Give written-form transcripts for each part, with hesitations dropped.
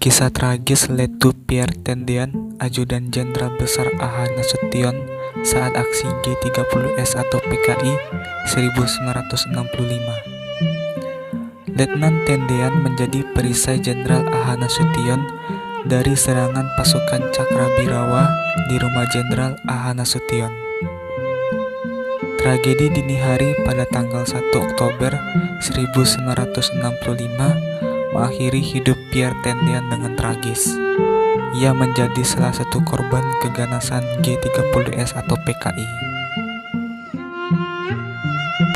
Kisah tragis Letu Pierre Tendian, Ajudan Jenderal Besar A.H. Nasution saat aksi G30S atau PKI 1965. Letnan Tendian menjadi perisai Jenderal A.H. Nasution dari serangan pasukan Cakrabirawa di rumah Jenderal A.H. Nasution. Tragedi dini hari pada tanggal 1 Oktober 1965 mengakhiri hidup Pierre Tendian dengan tragis. Ia menjadi salah satu korban keganasan G30S atau PKI.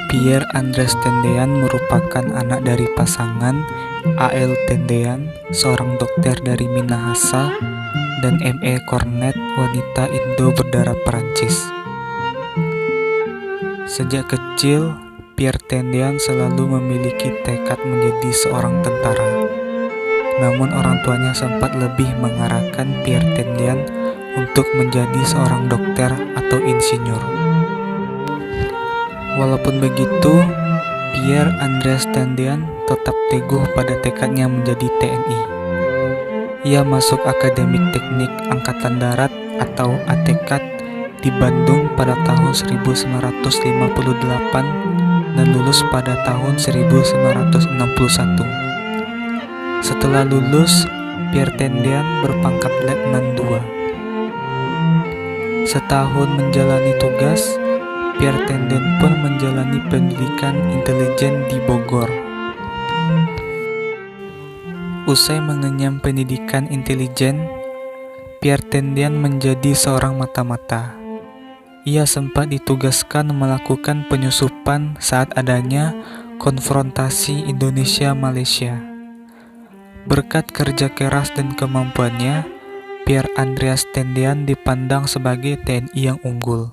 Pierre Andres Tendian merupakan anak dari pasangan A.L. Tendian, seorang dokter dari Minahasa, dan M.E. Cornet, wanita Indo berdarah Perancis. Sejak kecil, Pierre Tendian selalu memiliki tekad menjadi seorang tentara. Namun orang tuanya sempat lebih mengarahkan Pierre Tendian untuk menjadi seorang dokter atau insinyur. Walaupun begitu, Pierre Andres Tendian tetap teguh pada tekadnya menjadi TNI. Ia masuk Akademik Teknik Angkatan Darat atau ATKAD di Bandung pada tahun 1958 dan lulus pada tahun 1961. Setelah lulus, Pierre Tendian berpangkat Letnan II. Setahun menjalani tugas, Pierre Tendian pun menjalani pendidikan intelijen di Bogor. Usai mengenyam pendidikan intelijen, Pierre Tendian menjadi seorang mata-mata. Ia sempat ditugaskan melakukan penyusupan saat adanya konfrontasi Indonesia-Malaysia. Berkat kerja keras dan kemampuannya, Pierre Andreas Tendian dipandang sebagai TNI yang unggul.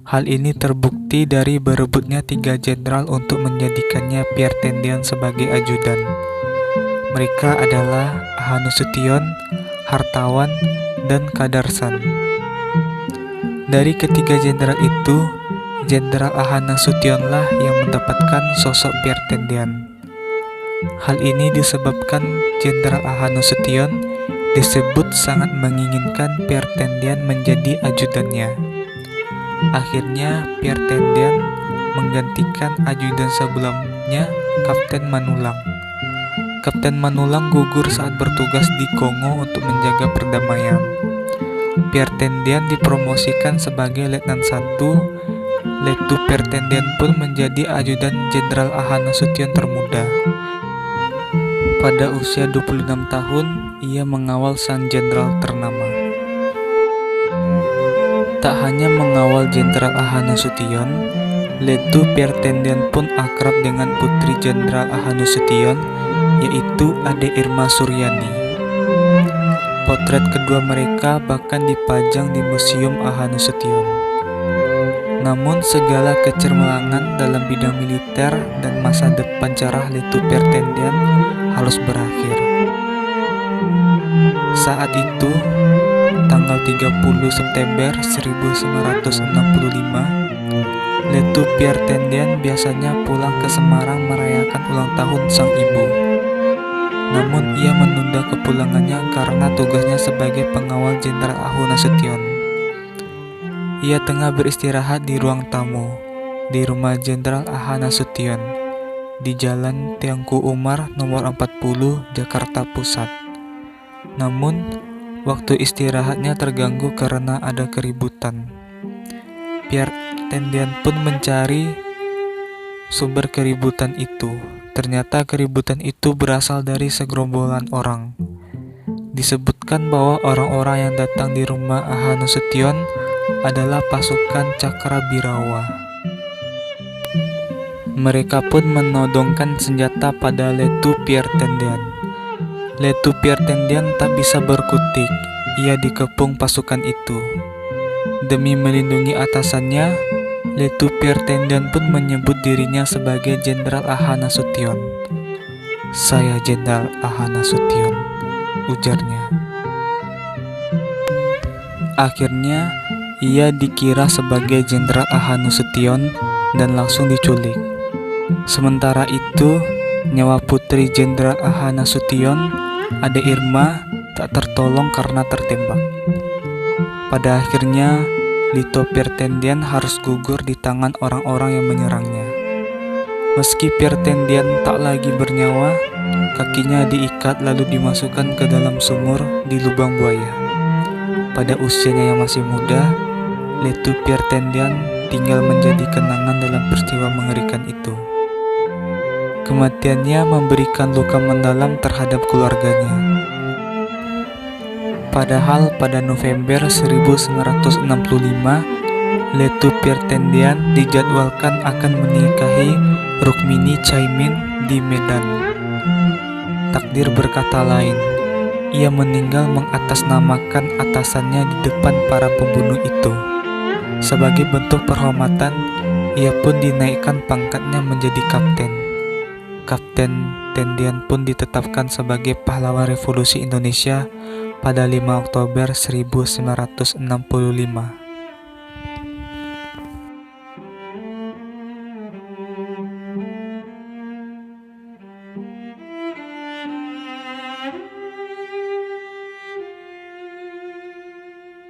Hal ini terbukti dari berebutnya 3 jenderal untuk menjadikannya Pierre Tendian sebagai ajudan. Mereka adalah A.H. Nasution, Hartawan, dan Kadarsan. Dari ketiga jenderal itu, Jenderal A.H. Nasutionlah yang mendapatkan sosok Pierre Tendian. Hal ini disebabkan Jenderal A.H. Nasution disebut sangat menginginkan Pierre Tendian menjadi ajudannya. Akhirnya Pierre Tendian menggantikan ajudan sebelumnya, Kapten Manulang. Kapten Manulang gugur saat bertugas di Kongo untuk menjaga perdamaian. Pierre Tendian dipromosikan sebagai Letnan I. Letu Pierre Tendian pun menjadi ajudan Jenderal A.H. Nasution termuda. Pada usia 26 tahun, ia mengawal sang jenderal ternama. Tak hanya mengawal Jenderal A.H. Nasution, Letu Pierre Tendian pun akrab dengan putri Jenderal A.H. Nasution, yaitu Ade Irma Suryani. Potret kedua mereka bahkan dipajang di Museum A.H. Nasution. Namun segala kecermelangan dalam bidang militer dan masa depan cerah Letu Pierre Tendian harus berakhir. Saat itu, tanggal 30 September 1965, Letu Pierre Tendian biasanya pulang ke Semarang merayakan ulang tahun sang ibu. Namun ia menunda kepulangannya karena tugasnya sebagai pengawal Jenderal A.H. Nasution. Ia tengah beristirahat di ruang tamu di rumah Jenderal A.H. Nasution di Jalan Teungku Umar nomor 40, Jakarta Pusat. Namun, waktu istirahatnya terganggu karena ada keributan. Pierre Tendian pun mencari sumber keributan itu. Ternyata keributan itu berasal dari segerombolan orang. Disebutkan bahwa orang-orang yang datang di rumah A.H. Nasution adalah pasukan Cakrabirawa. Mereka pun menodongkan senjata pada Letu Pierre Tendian. Letu Pierre Tendian tak bisa berkutik, ia dikepung pasukan itu. Demi melindungi atasannya, Letu Pierre Tendian pun menyebut dirinya sebagai Jenderal A.H. Nasution. "Saya Jenderal A.H. Nasution," ujarnya. Akhirnya, ia dikira sebagai Jenderal A.H. Nasution dan langsung diculik. Sementara itu, nyawa putri Jenderal A.H. Nasution Ade Irma tak tertolong karena tertembak. Pada akhirnya, Lito Pirtendian harus gugur di tangan orang-orang yang menyerangnya. Meski Pirtendian tak lagi bernyawa, kakinya diikat lalu dimasukkan ke dalam sumur di lubang buaya. Pada usianya yang masih muda, Letu Pirtendian tinggal menjadi kenangan dalam peristiwa mengerikan itu. Kematiannya memberikan luka mendalam terhadap keluarganya. Padahal pada November 1965, Letu Pirtendian dijadwalkan akan menikahi Rukmini Caimin di Medan. Takdir berkata lain. Ia meninggal mengatasnamakan atasannya di depan para pembunuh itu. Sebagai bentuk penghormatan, ia pun dinaikkan pangkatnya menjadi kapten. Kapten Tendian pun ditetapkan sebagai pahlawan revolusi Indonesia pada 5 Oktober 1965.